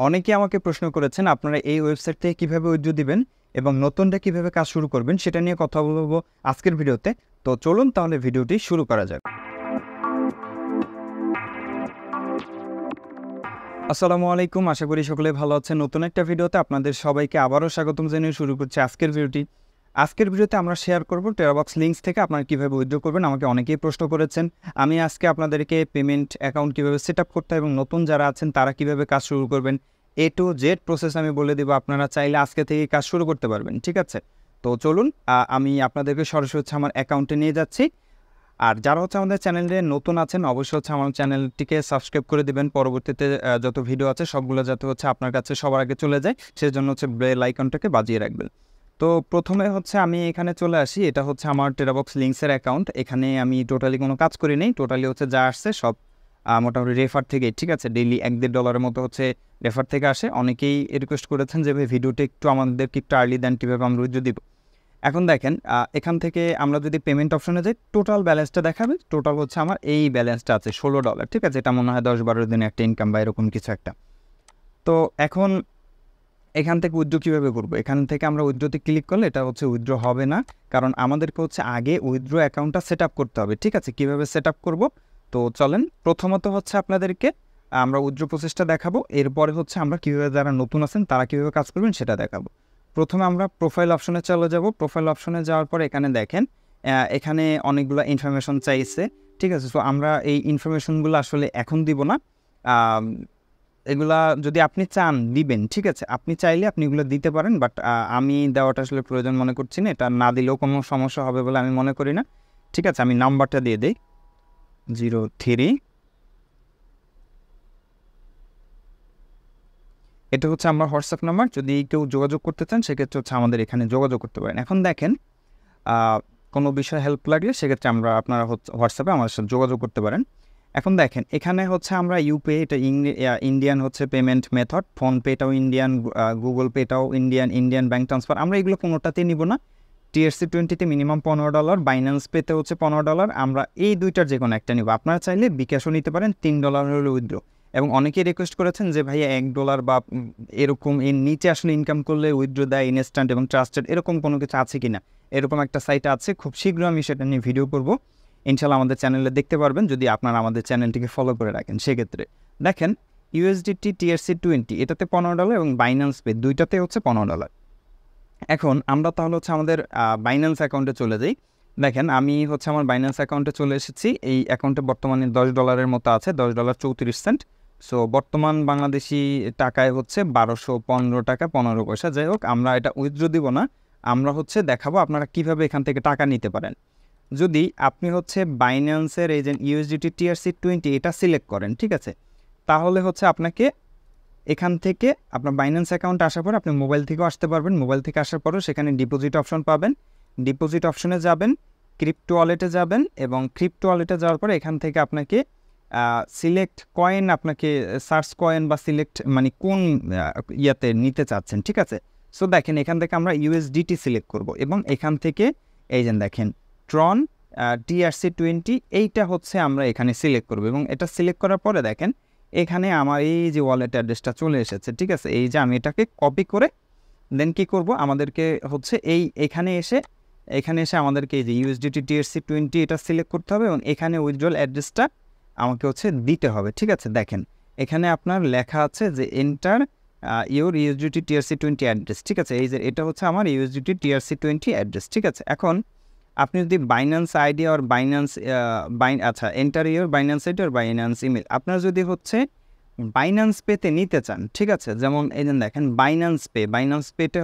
অনেকে আমাকে প্রশ্ন করেছেন আপনারা এই ওয়েবসাইট থেকে কিভাবে উইথড্র দিবেন এবং নতুনটা কিভাবে কাজ শুরু করবেন সেটা নিয়ে কথা বলবো আজকের ভিডিওতে। তো চলুন তাহলে ভিডিওটি শুরু করা যাক। আসসালামু আলাইকুম, আশা করি সকলে ভালো আছেন। নতুন একটা ভিডিওতে আপনাদের সবাইকে আবারও স্বাগতম জানিয়ে শুরু করছি আজকের ভিডিওটি। আজকের ভিডিওতে আমরা শেয়ার করব টেরাবক্স লিঙ্কস থেকে আপনারা কীভাবে উইথড্র করবেন। আমাকে অনেকেই প্রশ্ন করেছেন। আমি আজকে আপনাদেরকে পেমেন্ট অ্যাকাউন্ট কীভাবে সেট আপ করতে হয় এবং নতুন যারা আছেন তারা কীভাবে কাজ শুরু করবেন, A to Z প্রসেস আমি বলে দেবো। আপনারা চাইলে আজকে থেকে কাজ শুরু করতে পারবেন, ঠিক আছে? তো চলুন আমি আপনাদেরকে সরাসরি আমার অ্যাকাউন্টে নিয়ে যাচ্ছি। আর যারা আমাদের চ্যানেলে নতুন আছেন অবশ্যই আমার চ্যানেলটিকে সাবস্ক্রাইব করে দিবেন। পরবর্তীতে যত ভিডিও আছে সবগুলো যাতে আপনার কাছে সবার আগে চলে যায়, সেজন্য বেল আইকনটাকে বাজিয়ে রাখবেন। তো প্রথমে আমি এখানে চলে আসি। এটা আমার টেরাবক্স লিঙ্কসের অ্যাকাউন্ট। এখানে আমি টোটালি কোনো কাজ করি নেই। টোটালি যা আসছে সব মোটামুটি রেফার থেকে, ঠিক আছে? ডেইলি $1-1.5 মতো রেফার থেকে আসে। অনেকেই রিকোয়েস্ট করেছেন যে ভাই ভিডিওটা একটু আমাদেরকে একটু আর্লি দেন, কীভাবে আমরা উইথড্র দিব। এখন দেখেন, এখান থেকে আমরা যদি পেমেন্ট অপশনে যাই, টোটাল ব্যালেন্সটা দেখাবে। টোটাল আমার এই ব্যালেন্সটা আছে $16, ঠিক আছে? এটা মনে হয় 10-12 দিনে একটা ইনকাম বা এরকম কিছু একটা। তো এখন এখান থেকে উইথড্র কীভাবে করবো? এখান থেকে আমরা উইথড্রতে ক্লিক করলে এটা উইথড্র হবে না, কারণ আমাদেরকে আগে উইথড্র অ্যাকাউন্টটা সেট আপ করতে হবে, ঠিক আছে? কীভাবে সেট আপ করবো? তো চলেন, প্রথমত আপনাদেরকে আমরা উইথড্র প্রসেসটা দেখাবো। এরপরে আমরা কীভাবে, যারা নতুন আছেন তারা কীভাবে কাজ করবেন সেটা দেখাবো। প্রথমে আমরা প্রোফাইল অপশনে চলে যাব। প্রোফাইল অপশনে যাওয়ার পর এখানে দেখেন, এখানে অনেকগুলো ইনফরমেশন চাইছে, ঠিক আছে? সো আমরা এই ইনফরমেশনগুলো আসলে এখন দিব না। এগুলা যদি আপনি চান দিবেন, ঠিক আছে? আপনি চাইলে আপনি এগুলো দিতে পারেন, বাট আমি দেওয়াটা আসলে প্রয়োজন মনে করছি না। এটা না দিলেও কোনো সমস্যা হবে বলে আমি মনে করি না, ঠিক আছে? আমি নাম্বারটা দিয়ে দিই 03। এটা আমার হোয়াটসঅ্যাপ নাম্বার। যদি কেউ যোগাযোগ করতে চান সেক্ষেত্রে আমাদের এখানে যোগাযোগ করতে পারেন। এখন দেখেন, কোনো বিষয়ে হেল্প লাগলে সেক্ষেত্রে আপনারা হোয়াটসঅ্যাপে আমার সাথে যোগাযোগ করতে পারেন। এখন দেখেন, এখানে আমরা ইউপে, এটা ইন্ডিয়ান পেমেন্ট মেথড। ফোনপেটাও ইন্ডিয়ান, গুগল পেটাও ইন্ডিয়ান ব্যাঙ্ক ট্রান্সফার। আমরা এগুলো কোনোটাতেই নিব না। TRC20 মিনিমাম $15, বাইন্যান্স পেতে $15। আমরা এই দুইটার যে কোনো একটা নিব। আপনারা চাইলে বিকাশও নিতে পারেন, $3 হলে উইথড্র। এবং অনেকেই রিকোয়েস্ট করেছেন যে ভাইয়া $1 বা এরকম এর নিচে আসলে ইনকাম করলে উইথড্র দেয় ইনস্ট্যান্ট এবং ট্রাস্টেড, এরকম কোনো কিছু আছে কিনা। এরকম একটা সাইট আছে, খুব শীঘ্র আমি সেটা নিয়ে ভিডিও করব ইনশাল্লাহ। আমাদের চ্যানেলে দেখতে পারবেন যদি আপনারা আমাদের চ্যানেলটিকে ফলো করে রাখেন। সেক্ষেত্রে দেখেন, USDT TRC20 এটাতে $15 এবং বাইন্যান্স পে দুইটাতে $15। এখন আমরা তাহলে আমাদের বাইন্যান্স অ্যাকাউন্টে চলে যাই। দেখেন, আমি আমার বাইন্যান্স অ্যাকাউন্টে চলে এসেছি। এই অ্যাকাউন্টে বর্তমানে $10 মতো আছে, $10.34। সো বর্তমান বাংলাদেশি টাকায় 1215 টাকা 15 পয়সা। যাই হোক, আমরা এটা উইথড্র দিব না, আমরা দেখাবো আপনারা কিভাবে এখান থেকে টাকা নিতে পারেন। যদি আপনি বাইন্যান্সের এই যে USDT TRC20 এটা সিলেক্ট করেন, ঠিক আছে? তাহলে আপনাকে এখান থেকে আপনার বাইন্যান্স অ্যাকাউন্ট আসার পর আপনি মোবাইল থেকেও আসতে পারবেন। মোবাইল থেকে আসার পরও সেখানে ডিপোজিট অপশন পাবেন। ডিপোজিট অপশনে যাবেন, ক্রিপ্টো ওয়ালেটে যাবেন এবং ক্রিপ্টো ওয়ালেটে যাওয়ার পরে এখান থেকে আপনাকে সিলেক্ট কয়েন, আপনাকে সার্চ কয়েন বা সিলেক্ট মানে কোন ইয়াতে নিতে চাচ্ছেন, ঠিক আছে? সো দেখেন, এখান থেকে আমরা USDT সিলেক্ট করব এবং এখান থেকে এই যে দেখেন ট্রন TRC20 এইটা আমরা এখানে সিলেক্ট করব এবং এটা সিলেক্ট করার পরে দেখেন এখানে আমার এই যে ওয়ালেট অ্যাড্রেসটা চলে এসেছে, ঠিক আছে? এই যে আমি এটাকে কপি করে দেন কি করব, আমাদেরকে এখানে এসে আমাদেরকে এই যে USDT TRC20 এটা সিলেক্ট করতে হবে এবং এখানে উইথড্রল অ্যাড্রেসটা আমাকে দিতে হবে, ঠিক আছে? দেখেন, এখানে আপনার লেখা আছে যে enter your USDT TRC20 address, ঠিক আছে? এই যে এটা আমার USDT TRC20 অ্যাড্রেস, ঠিক আছে? এখন আপনি যদি বাইন্যান্স আইডি আর Binance enter your Binance ID আর বাইন্যান্স ইমেল, আপনার যদি বাইন্যান্স পেতে নিতে চান, ঠিক আছে? যেমন এই যে দেখেন বাইন্যান্স পেতে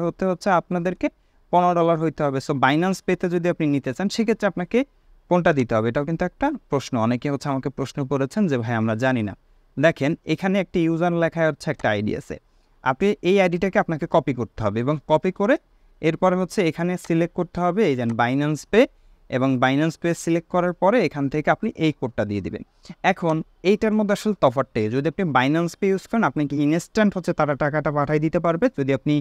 আপনাদেরকে $15 হইতে হবে। সো বাইন্যান্স পেতে যদি আপনি নিতে চান সেক্ষেত্রে আপনাকে কোনটা দিতে হবে, এটাও কিন্তু একটা প্রশ্ন। অনেকে আমাকে প্রশ্ন করেছেন যে ভাই আমরা জানি না। দেখেন, এখানে একটি ইউজার লেখা একটা আইডি আছে। আপনি এই আইডিটাকে আপনাকে কপি করতে হবে এবং কপি করে এরপরে এখানে সিলেক্ট করতে হবে এই যে বাইন্যান্স পে এবং বাইন্যান্স পে সিলেক্ট করার পরে এখান থেকে আপনি এই কোডটা দিয়ে দিবেন। এখন এইটার মধ্যে আসলে তফাৎটাই, যদি আপনি বাইন্যান্স পে ইউজ করেন আপনি কি ইনস্ট্যান্ট তারা টাকাটা পাঠিয়ে দিতে পারবে। যদি আপনি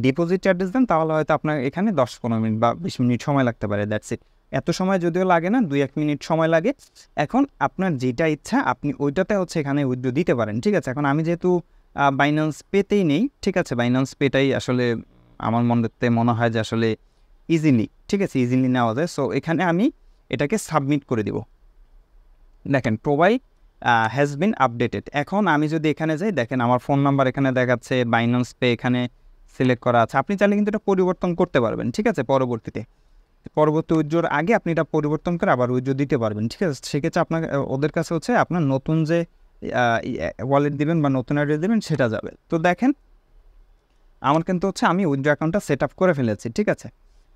ডিপোজিট অ্যাড্রেস দেন তাহলে হয়তো আপনার এখানে 10-15 মিনিট বা 20 মিনিট সময় লাগতে পারে, দ্যাটস ইট। এত সময় যদিও লাগে না, 2-1 মিনিট সময় লাগে। এখন আপনার যেটা ইচ্ছা আপনি ওইটাতে এখানে উইথড্র দিতে পারেন, ঠিক আছে? এখন আমি যেহেতু বাইন্যান্স পেতেই নেই, ঠিক আছে। বাইন্যান্স পেটাই আসলে আমার মনে হয় যে আসলে ইজিলি, ঠিক আছে, ইজিলি নেওয়া যায়। সো এখানে আমি এটাকে সাবমিট করে দিব। দেখেন প্রোভাইড হ্যাজ বিন আপডেটেড। এখন আমি যদি এখানে যাই, দেখেন আমার ফোন নাম্বার এখানে দেখাচ্ছে, বাইন্যান্স পে এখানে সিলেক্ট করা আছে। আপনি চাইলে কিন্তু এটা পরিবর্তন করতে পারবেন, ঠিক আছে। পরবর্তী উইথড্রোর আগে আপনি এটা পরিবর্তন করে আবার উইথড্রো দিতে পারবেন, ঠিক আছে। সেক্ষেত্রে আপনার ওদের কাছে হচ্ছে আপনার নতুন যে ওয়ালেট দিবেন বা নতুন অ্যাড্রেস দেবেন সেটা যাবে। তো দেখেন আমার কিন্তু হচ্ছে আমি উইথড্রো অ্যাকাউন্টটা সেট আপ করে ফেলেছি, ঠিক আছে।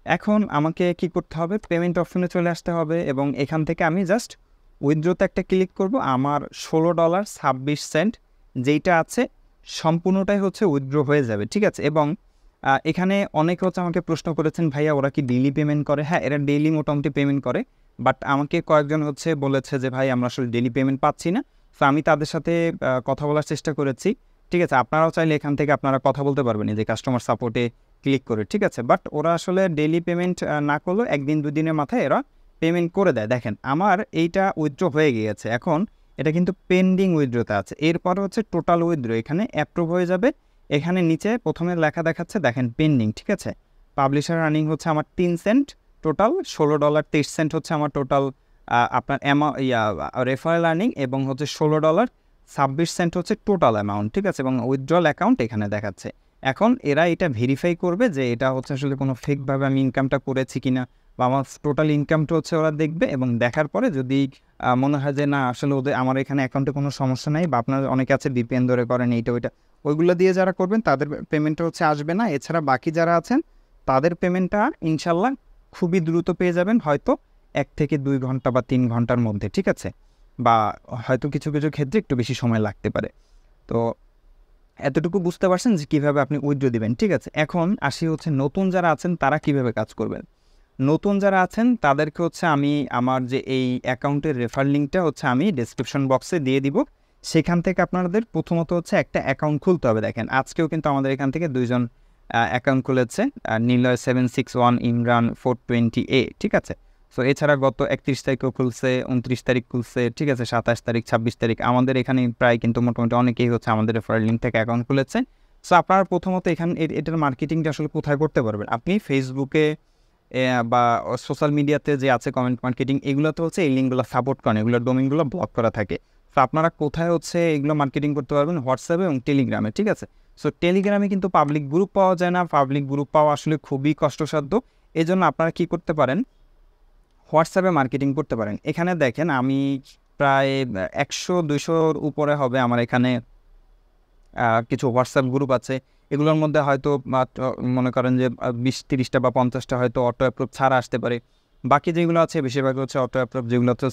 এখন আমাকে কি করতে হবে, পেমেন্ট অপশনে চলে আসতে হবে এবং এখান থেকে আমি জাস্ট উইথড্রোতে একটা ক্লিক করব। আমার $16.26 যেইটা আছে সম্পূর্ণটাই হচ্ছে উইথড্রো হয়ে যাবে, ঠিক আছে। এবং এখানে অনেকে হচ্ছে আমাকে প্রশ্ন করেছেন, ভাইয়া ওরা কি ডেইলি পেমেন্ট করে? হ্যাঁ, এরা ডেইলি মোটামুটি পেমেন্ট করে, বাট আমাকে কয়েকজন হচ্ছে বলেছে যে ভাই আমরা আসলে ডেইলি পেমেন্ট পাচ্ছি না। তো আমি তাদের সাথে কথা বলার চেষ্টা করেছি, ঠিক আছে। আপনারাও চাইলে এখান থেকে আপনারা কথা বলতে পারবেন যে কাস্টমার সাপোর্টে ক্লিক করে, ঠিক আছে। বাট ওরা আসলে ডেইলি পেমেন্ট না করলেও একদিন দুদিনের মাথায় এরা পেমেন্ট করে দেয়। দেখেন আমার এইটা উইথড্র হয়ে গিয়েছে, এখন এটা কিন্তু পেন্ডিং উইথড্রোতে আছে। এরপর হচ্ছে টোটাল উইথড্রো এখানে অ্যাপ্রুভ হয়ে যাবে। এখানে নিচে প্রথমে লেখা দেখাচ্ছে দেখেন পেন্ডিং, ঠিক আছে। পাবলিশার আর্নিং হচ্ছে আমার 3 সেন্ট, টোটাল $16.23 হচ্ছে আমার টোটাল আপনার রেফারেল আর্নিং, এবং হচ্ছে $16.26 হচ্ছে টোটাল অ্যামাউন্ট, ঠিক আছে। এবং উইথড্রল অ্যাকাউন্ট এখানে দেখাচ্ছে। এখন এরা এটা ভেরিফাই করবে যে এটা হচ্ছে আসলে কোনো ফেকভাবে আমি ইনকামটা করেছি কিনা, বা আমার টোটাল ইনকামটা হচ্ছে ওরা দেখবে। এবং দেখার পরে যদি মনে হয় যে না আসলে আমার এখানে অ্যাকাউন্টে কোনো সমস্যা নাই, বা আপনার অনেকে আছে VPN ধরে করেন এইটা ওইটা, ওইগুলো দিয়ে যারা করবেন তাদের পেমেন্টটা হচ্ছে আসবে না। এছাড়া বাকি যারা আছেন তাদের পেমেন্টটা ইনশাল্লাহ খুবই দ্রুত পেয়ে যাবেন, হয়তো 1 থেকে 2 ঘন্টা বা 3 ঘন্টার মধ্যে, ঠিক আছে। বা হয়তো কিছু কিছু ক্ষেত্রে একটু বেশি সময় লাগতে পারে। তো এতটুকু বুঝতে পারছেন যে কীভাবে আপনি উইথড্র দিবেন, ঠিক আছে। এখন আসি হচ্ছে নতুন যারা আছেন তারা কিভাবে কাজ করবেন। নতুন যারা আছেন তাদেরকে হচ্ছে আমি আমার যে এই অ্যাকাউন্টের রেফার লিঙ্কটা হচ্ছে আমি ডেসক্রিপশন বক্সে দিয়ে দিব। সেখান থেকে আপনাদের প্রথমত হচ্ছে একটা অ্যাকাউন্ট খুলতে হবে। দেখেন আজকেও কিন্তু আমাদের এখান থেকে 2 জন অ্যাকাউন্ট খুলেছে, নিলয় 761, ইমরান 420A, ঠিক আছে। সো এছাড়া গত 31 তারিখও খুলছে, 29 তারিখ খুলছে, ঠিক আছে, 27 তারিখ, 26 তারিখ। আমাদের এখানে প্রায় কিন্তু মোটামুটি অনেকেই হচ্ছে আমাদের রেফারেল লিঙ্ক থেকে অ্যাকাউন্ট খুলেছে। সো আপনারা প্রথমত এটার মার্কেটিংটা আসলে কোথায় করতে পারবেন, আপনি ফেসবুকে বা সোশ্যাল মিডিয়াতে যে আছে কমেন্ট মার্কেটিং, এগুলোতে হচ্ছে এই লিঙ্কগুলো সাপোর্ট করেন, এগুলোর ডোমেইনগুলো ব্লক করা থাকে। তো আপনারা কোথায় হচ্ছে এগুলো মার্কেটিং করতে পারবেন, হোয়াটসঅ্যাপে এবং টেলিগ্রামে, ঠিক আছে। সো টেলিগ্রামে কিন্তু পাবলিক গ্রুপ পাওয়া যায় না, পাবলিক গ্রুপ পাওয়া আসলে খুবই কষ্টসাধ্য। এই জন্য আপনারা কী করতে পারেন, হোয়াটসঅ্যাপে মার্কেটিং করতে পারেন। এখানে দেখেন আমি প্রায় 100-200-র উপরে হবে আমার এখানে কিছু হোয়াটসঅ্যাপ গ্রুপ আছে। এগুলোর মধ্যে হয়তো মনে করেন যে 20-30টা বা 50টা হয়তো অটো অ্যাপ্রুভ ছাড়া আসতে পারে। বাকি যেগুলো আছে বেশিরভাগ হচ্ছে অটো অ্যাপ্রুভ, যেগুলো হচ্ছে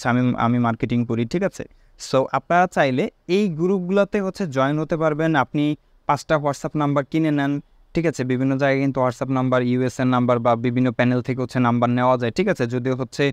আমি মার্কেটিং করি, ঠিক আছে। সো আপনারা চাইলে এই গ্রুপগুলোতে হচ্ছে জয়েন হতে পারবেন। আপনি 5টা হোয়াটসঅ্যাপ নাম্বার কিনে নেন, ঠিক আছে। বিভিন্ন জায়গায় কিন্তু হোয়াটসঅ্যাপ নাম্বার, ইউএসএর নাম্বার বা বিভিন্ন প্যানেল থেকে হচ্ছে নাম্বার নেওয়া যায়, ঠিক আছে। যদিও হচ্ছে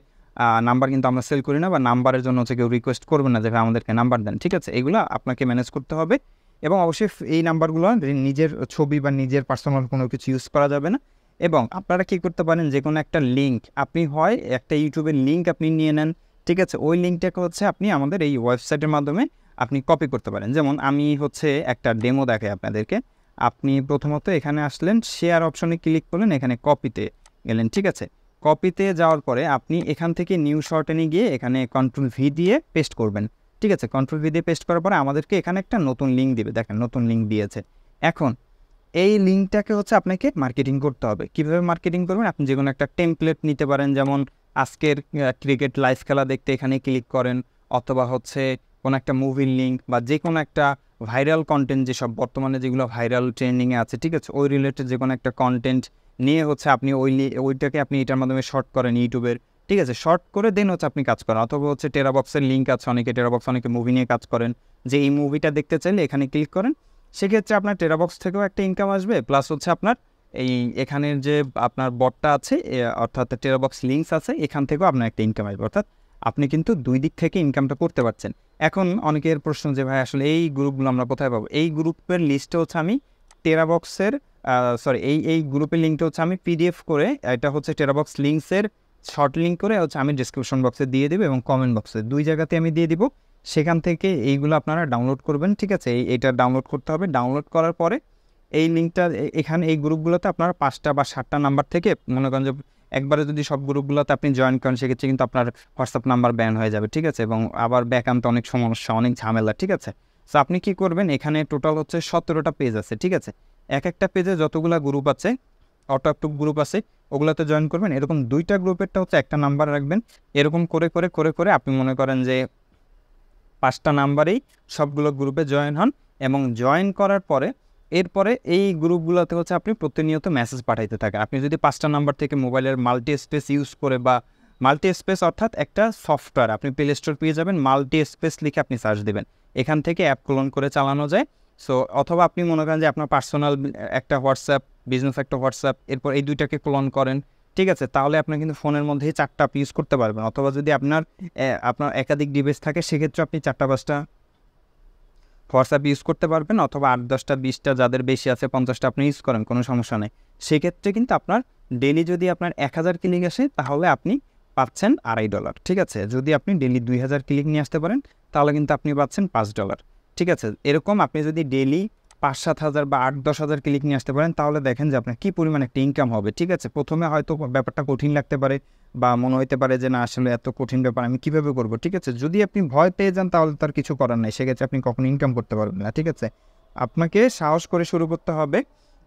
নাম্বার কিন্তু আমরা সেল করি না, বা নাম্বারের জন্য হচ্ছে কেউ রিকোয়েস্ট করবে না যে ভাই আমাদেরকে নাম্বার দেন, ঠিক আছে। এগুলো আপনাকে ম্যানেজ করতে হবে। এবং অবশ্যই এই নাম্বারগুলো নিজের ছবি বা নিজের পার্সোনাল কোনো কিছু ইউজ করা যাবে না। এবং আপনারা কী করতে পারেন, যে কোনো একটা লিঙ্ক আপনি হয় একটা ইউটিউবের লিঙ্ক আপনি নিয়ে নেন, ঠিক আছে। ওই লিঙ্কটাকে হচ্ছে আপনি আমাদের এই ওয়েবসাইটের মাধ্যমে আপনি কপি করতে পারেন। যেমন আমি হচ্ছে একটা ডেমো দেখাই আপনাদেরকে। আপনি প্রথমত এখানে আসলেন, শেয়ার অপশনে ক্লিক করলেন, এখানে কপিতে গেলেন, ঠিক আছে। কপিতে যাওয়ার পরে আপনি এখান থেকে নিউ শর্টেনে গিয়ে এখানে Ctrl+V দিয়ে পেস্ট করবেন, ঠিক আছে। Ctrl+V দিয়ে পেস্ট করার পরে আমাদেরকে এখানে একটা নতুন লিঙ্ক দিবে, দেখেন নতুন লিঙ্ক দিয়েছে। এখন এই লিঙ্কটাকে হচ্ছে আপনাকে মার্কেটিং করতে হবে। কীভাবে মার্কেটিং করবেন, আপনি যে কোনো একটা টেমপ্লেট নিতে পারেন, যেমন আজকের ক্রিকেট লাইভ খেলা দেখতে এখানে ক্লিক করেন, অথবা হচ্ছে কোনো একটা মুভির লিঙ্ক, বা যে কোনো একটা ভাইরাল কন্টেন্ট, যেসব বর্তমানে যেগুলো ভাইরাল ট্রেন্ডিংয়ে আছে, ঠিক আছে, ওই রিলেটেড যে কোনো একটা কন্টেন্ট নিয়ে হচ্ছে আপনি ওইটাকে আপনি এটার মাধ্যমে শর্ট করেন ইউটিউবের, ঠিক আছে। শর্ট করে দেন হচ্ছে আপনি কাজ করেন। অথবা হচ্ছে টেরাবক্সের লিঙ্ক আছে, অনেকে মুভি নিয়ে কাজ করেন, যে এই মুভিটা দেখতে চাইলে এখানে ক্লিক করেন। সেক্ষেত্রে আপনার টেরাবক্স থেকেও একটা ইনকাম আসবে, প্লাস হচ্ছে আপনার এখানের যে আপনার বটটা আছে, অর্থাৎ টেরাবক্স লিঙ্কস আছে, এখান থেকেও আপনার একটা ইনকাম আসবে। অর্থাৎ আপনি কিন্তু 2 দিক থেকে ইনকামটা করতে পারছেন। এখন অনেকের প্রশ্ন যে ভাই আসলে এই গ্রুপগুলো আমরা কোথায় পাবো, এই গ্রুপের লিস্টে হচ্ছে আমি টেরাবক্সের এই গ্রুপের লিঙ্কটা হচ্ছে আমি PDF করে, এটা হচ্ছে টেরাবক্স লিঙ্কসের শর্ট লিঙ্ক করে হচ্ছে আমি ডিসক্রিপশন বক্সে দিয়ে দেবো এবং কমেন্ট বক্সে 2 জায়গাতে আমি দিয়ে দিব। সেখান থেকে এইগুলো আপনারা ডাউনলোড করবেন, ঠিক আছে? এইটা ডাউনলোড করতে হবে। ডাউনলোড করার পরে এই লিঙ্কটা এখানে এই গ্রুপগুলোতে আপনারা 5টা বা 7টা নাম্বার থেকে মনে করেন যে একবারে যদি সব গ্রুপগুলোতে আপনি জয়েন করেন সেক্ষেত্রে কিন্তু আপনার হোয়াটসঅ্যাপ নাম্বার ব্যান হয়ে যাবে, ঠিক আছে? এবং আবার ব্যাক আনতে অনেক সমস্যা, অনেক ঝামেলা, ঠিক আছে? সো আপনি কী করবেন, এখানে টোটাল হচ্ছে 17টা পেজ আছে, ঠিক আছে? এক একটা পেজে যতগুলো গ্রুপ আছে, অটো অ্যাপ্রুভ গ্রুপ আছে, ওগুলোতে জয়েন করবেন। এরকম 2টা গ্রুপেরটা হচ্ছে একটা নাম্বার রাখবেন। এরকম করে করে করে করে আপনি মনে করেন যে 5টা নাম্বারেই সবগুলো গ্রুপে জয়েন হন, এবং জয়েন করার পরে এরপরে এই গ্রুপগুলোতে হচ্ছে আপনি প্রতিনিয়ত মেসেজ পাঠাইতে থাকেন। আপনি যদি 5টা নাম্বার থেকে মোবাইলের মাল্টি স্পেস ইউজ করে, বা মাল্টি স্পেস অর্থাৎ একটা সফটওয়্যার আপনি প্লে স্টোর পেয়ে যাবেন, মাল্টি স্পেস লিখে আপনি সার্চ দেবেন, এখান থেকে অ্যাপ ক্লোন করে চালানো যায়। সো অথবা আপনি মনে করেন যে আপনার পার্সোনাল একটা হোয়াটসঅ্যাপ, বিজনেস একটা হোয়াটসঅ্যাপ, এরপর এই 2টাকে ক্লোন করেন, ঠিক আছে? তাহলে আপনি কিন্তু ফোনের মধ্যেই 4টা অ্যাপ ইউজ করতে পারবেন। অথবা যদি আপনার একাধিক ডিভাইস থাকে সেক্ষেত্রে আপনি 4টা-5টা হোয়াটসঅ্যাপ ইউজ করতে পারবেন, অথবা 8-10টা 20টা যাদের বেশি আছে 50টা আপনি ইউজ করেন, কোনো সমস্যা নেই। সেক্ষেত্রে কিন্তু আপনার ডেইলি যদি আপনার 1000 ক্লিক আসে তাহলে আপনি পাচ্ছেন $2.5, ঠিক আছে? যদি আপনি ডেইলি 2000 ক্লিক নিয়ে আসতে পারেন তাহলে কিন্তু আপনি পাচ্ছেন $5, ঠিক আছে? এরকম আপনি যদি ডেইলি 5-7 হাজার বা 8-10 হাজার ক্লিক নিয়ে আসতে পারেন তাহলে দেখেন যে আপনার কী পরিমাণ একটা ইনকাম হবে, ঠিক আছে? প্রথমে হয়তো ব্যাপারটা কঠিন লাগতে পারে, বা মনে হতে পারে যে না আসলে এত কঠিন ব্যাপার আমি কীভাবে করবো, ঠিক আছে? যদি আপনি ভয় পেয়ে যান তাহলে তার কিছু করার নাই, সেক্ষেত্রে আপনি কখনো ইনকাম করতে পারবেন না, ঠিক আছে? আপনাকে সাহস করে শুরু করতে হবে,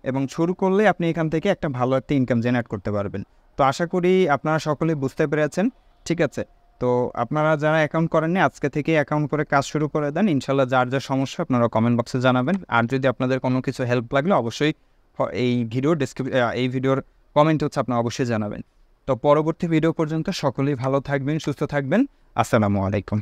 এবং শুরু করলে আপনি এখান থেকে একটা ভালো একটা ইনকাম জেনারেট করতে পারবেন। তো আশা করি আপনারা সকলেই বুঝতে পেরেছেন, ঠিক আছে? তো আপনারা যারা অ্যাকাউন্ট করেননি আজকে থেকে অ্যাকাউন্ট করে কাজ শুরু করে দেন। ইনশাল্লাহ যার যা সমস্যা আপনারা কমেন্ট বক্সে জানাবেন। আর যদি আপনাদের কোনো কিছু হেল্প লাগলে অবশ্যই এই ভিডিওর কমেন্ট হচ্ছে আপনারা অবশ্যই জানাবেন। তো পরবর্তী ভিডিও পর্যন্ত সকলেই ভালো থাকবেন, সুস্থ থাকবেন। আসসালামু আলাইকুম।